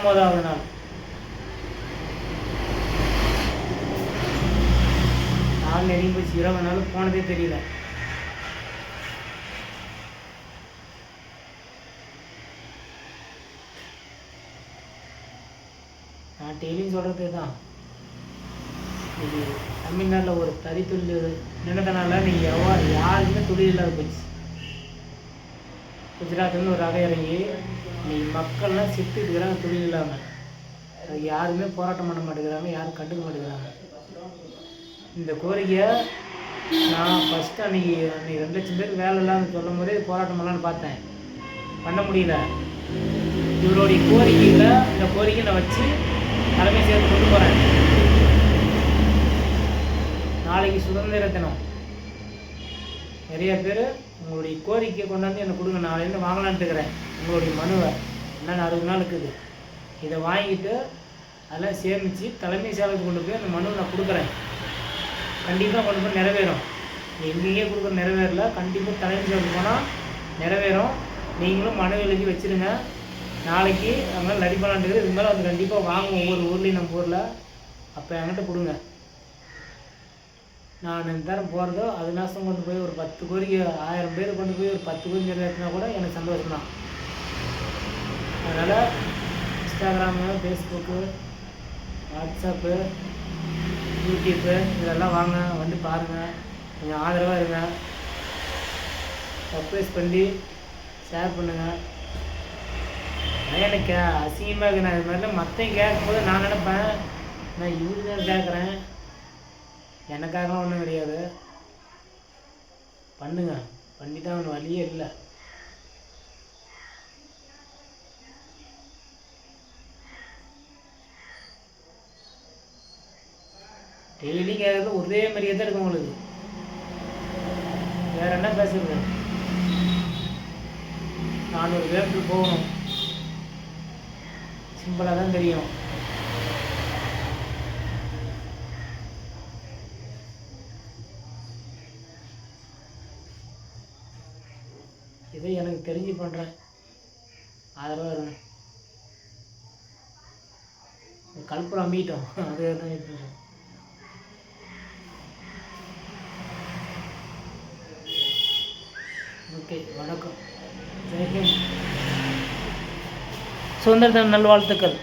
19வது நாள். நாள் நெருங்கி போச்சு. 20 நாள் போனதே தெரியல. நான் டெய்லியும் சொல்கிறது தான், இது தமிழ்நாட்டில் ஒரு தறித்தொழில் நினைத்தனால நீங்கள் யாருக்குமே தொழில் இல்லாத போச்சு. குஜராத்லேருந்து ஒரு ரகம் இறங்கி இன்னைக்கு மக்கள்லாம் செத்து இருக்கிறாங்க தொழில் இல்லாமல். அது யாருமே போராட்டம் பண்ண மாட்டேங்கிறாங்க, யாரும் கண்டுக்க மாட்டேங்கிறாங்க. இந்த கோரிக்கையை நான் ஃபஸ்ட்டு அன்றைக்கி 2 லட்சம் பேருக்கு வேலை இல்லாமல் சொல்லும் போதே போராட்டம் பண்ணலான்னு பார்த்தேன், பண்ண முடியல. இவருடைய கோரிக்கையில் இந்த கோரிக்கை நான் வச்சு தலைமை சேர்த்து கொண்டு போகிறேன். நாளைக்கு சுதந்திர தினம். நிறைய பேர் உங்களுடைய கோரிக்கையை கொண்டாந்து எனக்கு கொடுங்க, நாளையிலேருந்து வாங்கலான்ட்டு இருக்கிறேன். உங்களுடைய மனுவை என்னென்ன 60 நாள் இருக்குது, இதை வாங்கிட்டு அதெல்லாம் சேமித்து தலைமை செயலகத்துக்கு கொண்டு போய் அந்த மனுவை நான் கொடுக்குறேன். கண்டிப்பாக கொண்டு போய் நிறைவேறும். எங்கேயே கொடுக்குற நிறைவேறல, கண்டிப்பாக தலைமை செயலகத்துக்கு போனால் நிறைவேறும். நீங்களும் மனு எழுதி வச்சுருங்க. நாளைக்கு அவங்க ரெடி பண்ணலான்ட்டு இது மேலே வந்து கண்டிப்பாக வாங்குவோம். ஒவ்வொரு ஊர்லேயும் நம்ம ஊரில் அப்போ என்கிட்ட கொடுங்க. நான் இந்த தரம் போகிறதோ அது நாசம் கொண்டு போய் ஒரு 10 கோரிக்கை 1000 பேர் கொண்டு போய் ஒரு 10 கோரிக்கை நிறைவேற்றினா கூட எனக்கு சந்தோஷம்தான். அதனால் இன்ஸ்டாகிராமு, ஃபேஸ்புக்கு, வாட்ஸ்அப்பு, யூடியூப்பு இதெல்லாம் வாங்க, வந்து பாருங்கள், கொஞ்சம் ஆதரவாக இருங்க, சப்ஸ்கிரைப் பண்ணி ஷேர் பண்ணுங்கள். எனக்கு அசிங்கமாக இருக்குது. நான் இது மாதிரிலாம் மற்றவங்க கேட்கும்போது நான் நினைப்பேன், நான் இவரு கேட்குறேன், எனக்காகலாம் ஒன்றும் கிடையாது. பண்ணுங்க, பண்ணிதான் ஒன்று வழியே இல்லை. டெய்லி கேட்குறது ஒரே மாதிரியே தான் இருக்கும் உங்களுக்கு. வேறு என்ன பேசுறது? 400 கிலோமீட்டர் போகணும், சிம்பிளாக தான் தெரியும். இதை எனக்கு தெரிஞ்சு பண்ணுறேன், ஆதரவாக இருங்க. கல்புரம் அம்பிட்டோம், அது தான் இது பண்ணுறேன். ஓகே, வணக்கம், ஜெய்ஹிந்த். சுதந்திர தின நல்வாழ்த்துக்கள்.